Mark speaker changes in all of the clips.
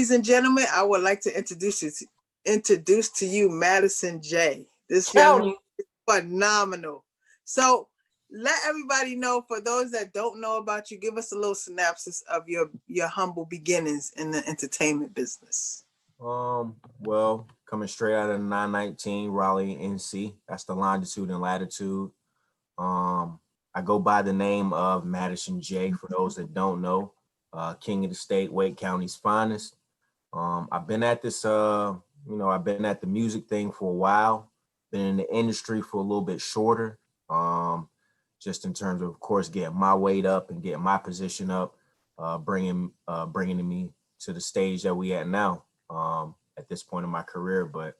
Speaker 1: Ladies and gentlemen, I would like to introduce to you Madison Jay. This young man is phenomenal. So let everybody know, for those that don't know about you, give us a little synopsis of your humble beginnings in the entertainment business.
Speaker 2: Well, coming straight out of the 919 Raleigh, NC. That's the longitude and latitude. I go by the name of Madison Jay, for those that don't know. King of the state, Wake County's finest. I've been at this, I've been at the music thing for a while. Been in the industry for a little bit shorter. Just in terms of course, getting my weight up and getting my position up, bringing me to the stage that we at now. At this point in my career, but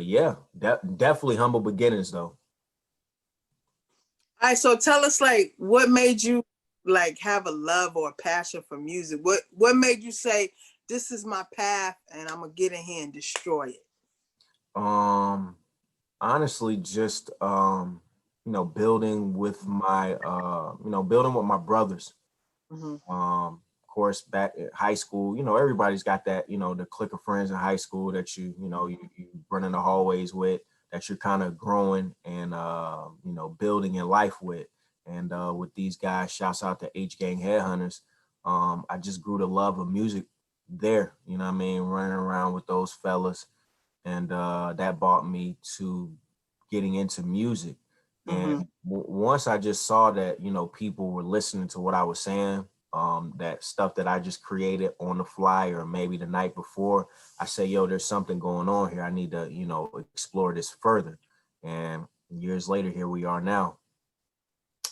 Speaker 2: yeah, definitely humble beginnings though.
Speaker 1: All right, so tell us, like, what made you like have a love or a passion for music? What made you say, this is my path and I'm gonna get in here and destroy it?
Speaker 2: Honestly, just building with my building with my brothers.
Speaker 1: Mm-hmm.
Speaker 2: Of course, back at high school, everybody's got that, the clique of friends in high school that you run in the hallways with, that you're kind of growing and building in life with. And with these guys, shouts out to H Gang Headhunters. I just grew the love of music there, running around with those fellas. And that brought me to getting into music. And once I just saw that, people were listening to what I was saying, that stuff that I just created on the fly or maybe the night before, I say, yo, there's something going on here. I need to, explore this further. And years later, here we are now.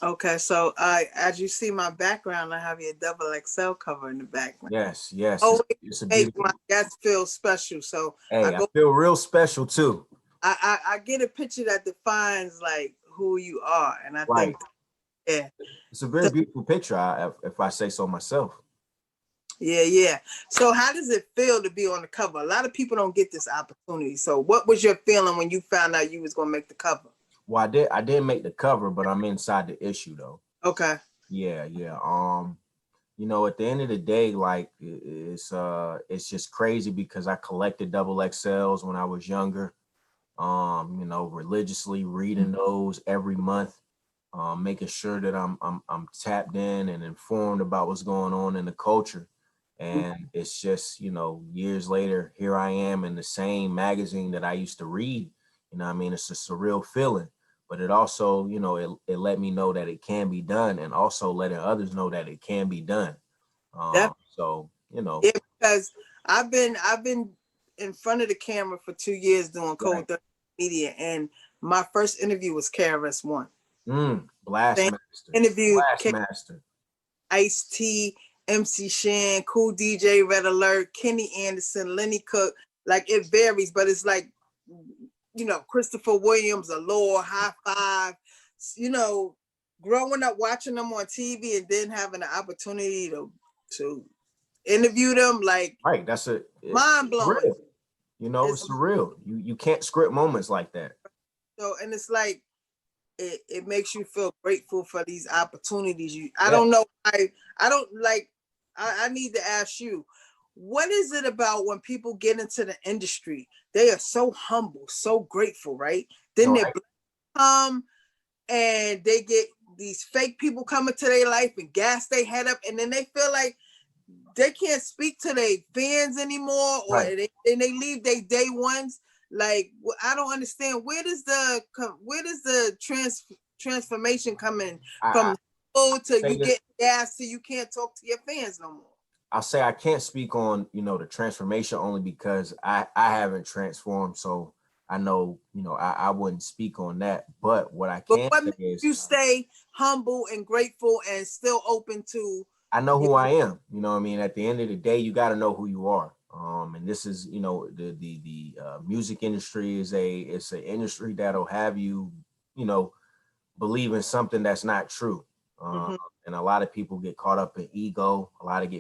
Speaker 1: Okay, so as you see my background, I have your double XL cover in the background.
Speaker 2: Yes.
Speaker 1: Oh,
Speaker 2: it's a beautiful.
Speaker 1: my guests feel special. So
Speaker 2: hey, I feel real special too.
Speaker 1: I get a picture that defines like who you are, and I think, yeah,
Speaker 2: it's a very beautiful picture, if I say so myself.
Speaker 1: Yeah. So how does it feel to be on the cover? A lot of people don't get this opportunity. So what was your feeling when you found out you was gonna make the cover?
Speaker 2: Well, I didn't make the cover, but I'm inside the issue though.
Speaker 1: Okay.
Speaker 2: Yeah. At the end of the day, like it's just crazy because I collected double XLs when I was younger. Religiously reading those every month, making sure that I'm tapped in and informed about what's going on in the culture. And it's just, years later, here I am in the same magazine that I used to read. It's a surreal feeling, but it also, it let me know that it can be done, and also letting others know that it can be done. So,
Speaker 1: Yeah, because I've been in front of the camera for 2 years doing Code31 Media, and my first interview was KRS-One.
Speaker 2: Blast Master.
Speaker 1: Interview
Speaker 2: Blast Master.
Speaker 1: Ice-T, MC Shan, Cool DJ, Red Alert, Kenny Anderson, Lenny Cook. Like, it varies, but it's like, Christopher Williams, Allure, High Five, growing up watching them on TV and then having the opportunity to interview them, like,
Speaker 2: right, that's
Speaker 1: mind blowing.
Speaker 2: It's surreal. You can't script moments like that.
Speaker 1: So, and it's like it makes you feel grateful for these opportunities. I don't know. I need to ask you, what is it about when people get into the industry? They are so humble, so grateful, right? Then they come and they get these fake people coming to their life and gas their head up, and then they feel like they can't speak to their fans anymore, or they leave their day ones. Like, I don't understand, where does the transformation come in from to you get gas to you can't talk to your fans no more?
Speaker 2: I'll say I can't speak on the transformation only because I haven't transformed, so I know I wouldn't speak on that. But what I can say is
Speaker 1: you stay humble and grateful and still open to.
Speaker 2: I know who I am. At the end of the day, you got to know who you are. And this is, the music industry it's an industry that'll have you, believe in something that's not true. And a lot of people get caught up in ego. A lot of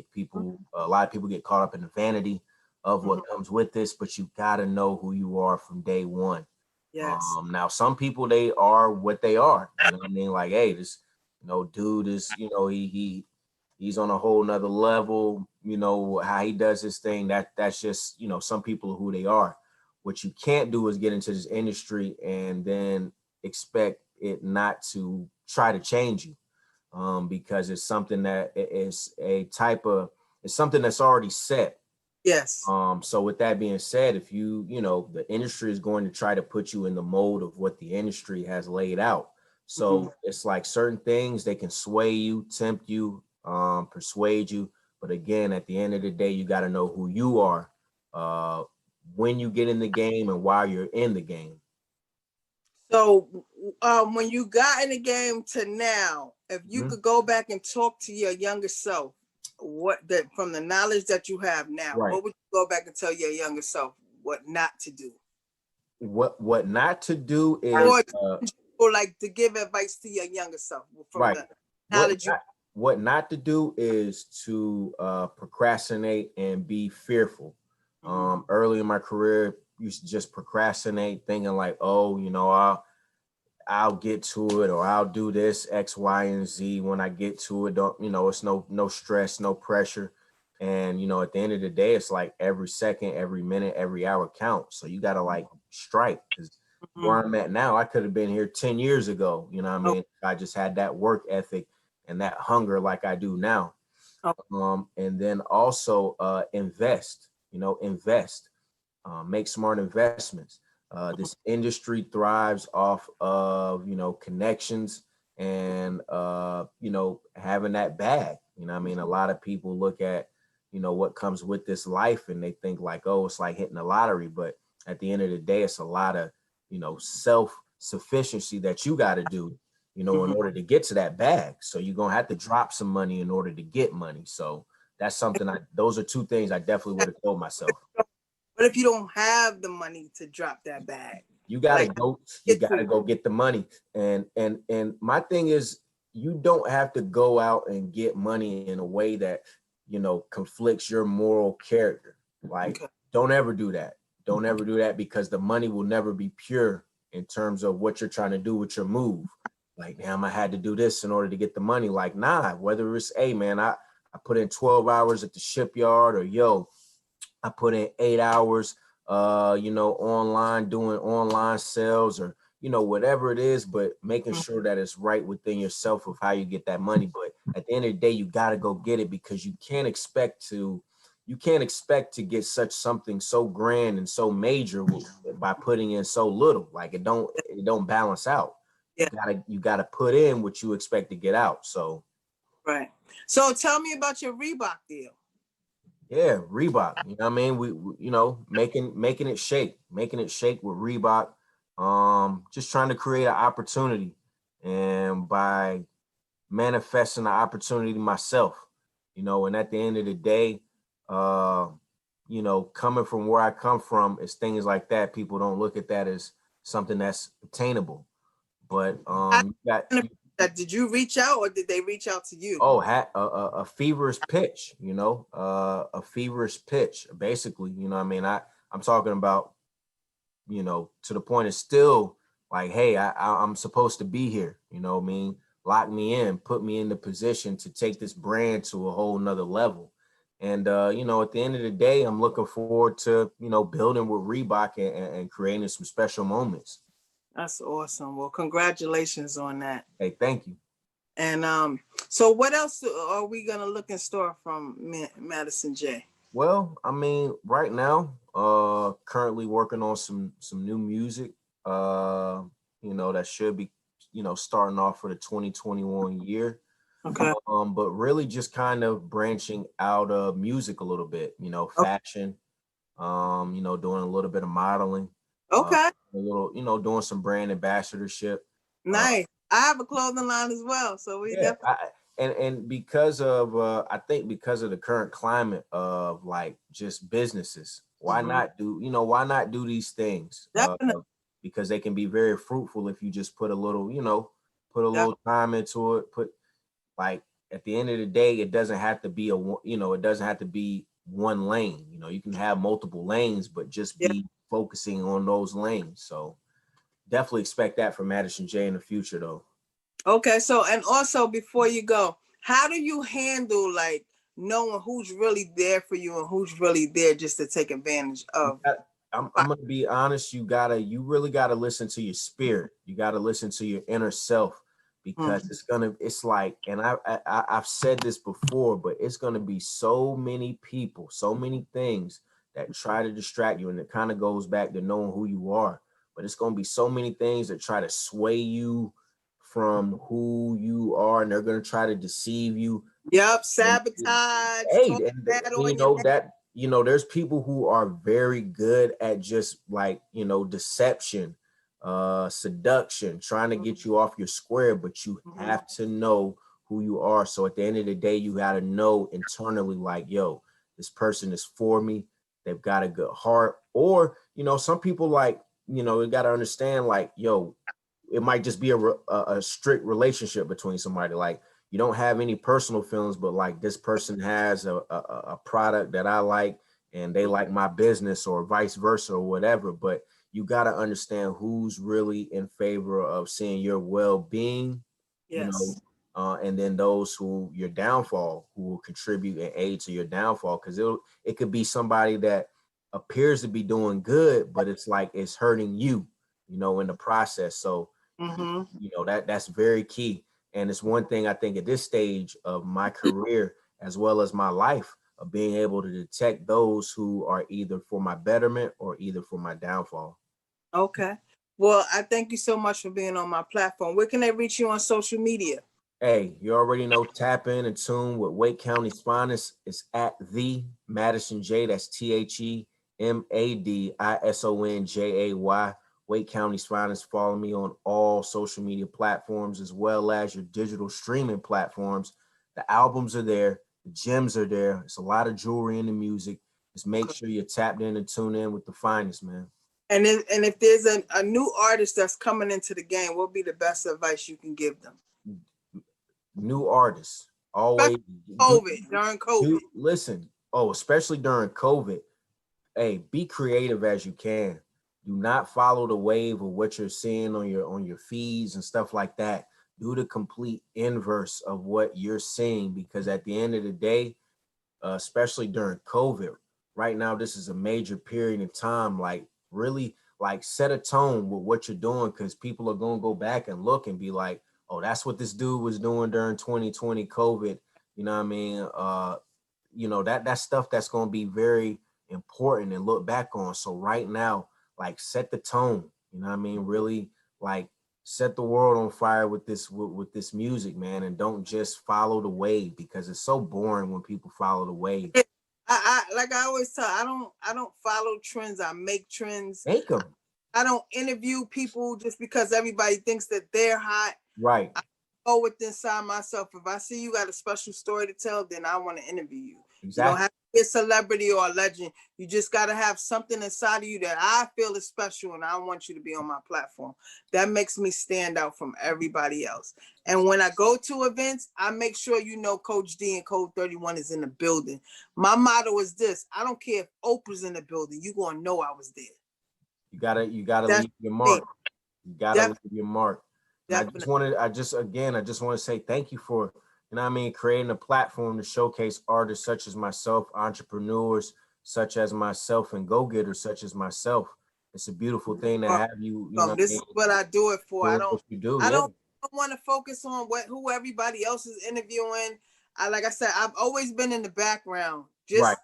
Speaker 2: people get caught up in the vanity of what comes with this, but you got to know who you are from day one.
Speaker 1: Yes.
Speaker 2: Now, some people, they are what they are. Like, hey, this, dude is, he's on a whole nother level. You know, how he does his thing, that's just, you know, some people are who they are. What you can't do is get into this industry and then expect it not to try to change you, because it's something that is it's something that's already set.
Speaker 1: Yes.
Speaker 2: So with that being said, if you know, the industry is going to try to put you in the mold of what the industry has laid out. So it's like certain things, they can sway you, tempt you, persuade you. But again, at the end of the day, you got to know who you are, when you get in the game and while you're in the game.
Speaker 1: So when you got in the game to now, if you could go back and talk to your younger self, from the knowledge that you have now,
Speaker 2: Right.
Speaker 1: what would you go back and tell your younger self what not to do?
Speaker 2: What not to do is,
Speaker 1: or like to give advice to your younger self from
Speaker 2: right.
Speaker 1: the knowledge
Speaker 2: What not to do is to procrastinate and be fearful. Early in my career, used to just procrastinate, thinking like, oh, you know, I'll get to it, or I'll do this X, Y, and Z when I get to it. Don't, you know, it's no stress, no pressure. And, you know, at the end of the day, it's like every second, every minute, every hour counts. So you got to like strike, because where I'm at now, I could have been here 10 years ago. You know what I mean? I just had that work ethic and that hunger like I do now. And then also invest, make smart investments. This industry thrives off of, you know, connections and, you know, having that bag. You know what I mean? A lot of people look at, you know, what comes with this life and they think like, oh, it's like hitting the lottery. But at the end of the day, it's a lot of, you know, self-sufficiency that you got to do, you know, in order to get to that bag. So you're going to have to drop some money in order to get money. So that's something those are two things I definitely would have told myself.
Speaker 1: But if you don't have the money to drop that bag,
Speaker 2: you gotta go get the money. And my thing is, you don't have to go out and get money in a way that, you know, conflicts your moral character. Like, don't ever do that. Don't ever do that, because the money will never be pure in terms of what you're trying to do with your move. Like, damn, I had to do this in order to get the money. Like, nah, whether it's, hey man, I put in 12 hours at the shipyard, or yo, I put in 8 hours, you know, online, doing online sales, or, you know, whatever it is, but making sure that it's right within yourself of how you get that money. But at the end of the day, you got to go get it, because you can't expect to get something so grand and so major by putting in so little. Like, it don't balance out. You gotta put in what you expect to get out. So
Speaker 1: right. So tell me about your Reebok deal.
Speaker 2: Yeah, Reebok. You know what I mean? We you know, making it shake with Reebok. Just trying to create an opportunity, and by manifesting the opportunity myself, you know, and at the end of the day, you know, coming from where I come from, is things like that. People don't look at that as something that's attainable. But
Speaker 1: did you reach out, or did they reach out to you?
Speaker 2: Oh, a feverish pitch, you know, a feverish pitch, basically. You know what I mean? I'm talking about, you know, to the point it's still like, hey, I'm supposed to be here. You know what I mean? Lock me in, put me in the position to take this brand to a whole nother level. And, you know, at the end of the day, I'm looking forward to, you know, building with Reebok and creating some special moments.
Speaker 1: That's awesome. Well, congratulations on that.
Speaker 2: Hey, thank you.
Speaker 1: And so what else are we gonna look in store from Madison Jay?
Speaker 2: Well, I mean, right now, currently working on some new music, you know, that should be, you know, starting off for the 2021 year.
Speaker 1: Okay.
Speaker 2: But really just kind of branching out of music a little bit, you know, fashion, you know, doing a little bit of modeling.
Speaker 1: Okay.
Speaker 2: A little, you know, doing some brand ambassadorship.
Speaker 1: Nice. I have a clothing line as well, so we definitely.
Speaker 2: And because of I think because of the current climate of like just businesses, why not do these things? Because they can be very fruitful if you just put a little, you know, time into it. Put, like, at the end of the day, it doesn't have to be it doesn't have to be one lane. You know, you can have multiple lanes, but just be focusing on those lanes. So definitely expect that from Madison Jay in the future, though.
Speaker 1: Okay, so, and also before you go, How do you handle like knowing who's really there for you and who's really there just to take advantage of?
Speaker 2: I'm gonna be honest. You really gotta listen to your spirit. You gotta listen to your inner self, because it's like, and I've said this before, but it's gonna be so many people, so many things that try to distract you, and it kind of goes back to knowing who you are. But it's gonna be so many things that try to sway you from who you are, and they're gonna try to deceive you.
Speaker 1: Yep, sabotage.
Speaker 2: Hey, and there's people who are very good at just like, deception, seduction, trying to get you off your square, but you have to know who you are. So at the end of the day, you got to know internally, like, yo, this person is for me. They've got a good heart. Or, some people, like, you got to understand, like, yo, it might just be a strict relationship between somebody. Like, you don't have any personal feelings, but like, this person has a product that I like, and they like my business, or vice versa, or whatever. But you got to understand who's really in favor of seeing your well-being,
Speaker 1: Yes.
Speaker 2: And then those who your downfall, who will contribute and aid to your downfall. Because it could be somebody that appears to be doing good, but it's like it's hurting you, in the process. So that's very key. And it's one thing I think at this stage of my career, as well as my life, of being able to detect those who are either for my betterment or either for my downfall.
Speaker 1: Okay. Well, I thank you so much for being on my platform. Where can they reach you on social media?
Speaker 2: Hey, you already know, tap in and tune with Wake County's finest. It's at the Madison Jay. That's TheMadisonJay. Wake County's finest. Follow me on all social media platforms, as well as your digital streaming platforms. The albums are there. The gems are there. It's a lot of jewelry in the music. Just make sure you're tapped in and tune in with the finest, man.
Speaker 1: And if there's a new artist that's coming into the game, what would be the best advice you can give them?
Speaker 2: New artists, always
Speaker 1: during COVID.
Speaker 2: Listen, especially during COVID. Hey, be creative as you can. Do not follow the wave of what you're seeing on your feeds and stuff like that. Do the complete inverse of what you're seeing, because at the end of the day, especially during COVID, right now, this is a major period of time. Like, really, like, set a tone with what you're doing, because people are going to go back and look and be like, oh, that's what this dude was doing during 2020 COVID. You know what I mean? That stuff that's going to be very important and look back on. So right now, like, set the tone. You know what I mean? Really, like, set the world on fire with this music, man, and don't just follow the wave, because it's so boring when people follow the wave.
Speaker 1: I like I always tell, I don't follow trends. I make trends.
Speaker 2: Make them.
Speaker 1: I don't interview people just because everybody thinks that they're hot.
Speaker 2: Right.
Speaker 1: I go with inside myself. If I see you got a special story to tell, then I want to interview you. Exactly. You don't have to be a celebrity or a legend. You just got to have something inside of you that I feel is special, and I want you to be on my platform. That makes me stand out from everybody else. And when I go to events, I make sure Coach D and Code 31 is in the building. My motto is this: I don't care if Oprah's in the building. You're going to know I was there. You gotta leave your mark. You gotta leave your mark. I just want to say thank you for, creating a platform to showcase artists such as myself, entrepreneurs such as myself, and go-getters such as myself. It's a beautiful thing to have you. This is what I do it for. I don't want to focus on who everybody else is interviewing. Like I said, I've always been in the background. Right.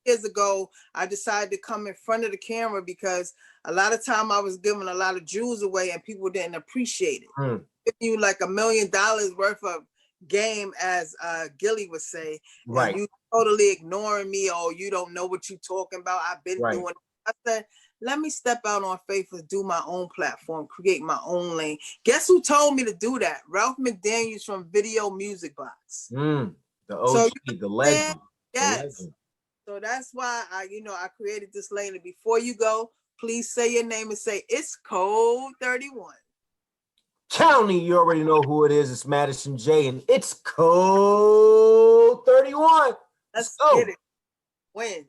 Speaker 1: Years ago, I decided to come in front of the camera because a lot of time I was giving a lot of jewels away and people didn't appreciate it. Giving you like $1 million worth of game, as Gilly would say, right? And you totally ignoring me, or you don't know what you're talking about. I've been doing it. I said, let me step out on faith and do my own platform, create my own lane. Guess who told me to do that? Ralph McDaniels from Video Music Box. The OG, the legend. Yes. The legend. So that's why I created this lane. And before you go, please say your name and say, it's Code 31.
Speaker 2: County, you already know who it is. It's Madison Jay, and it's Code 31.
Speaker 1: Let's get it. Win.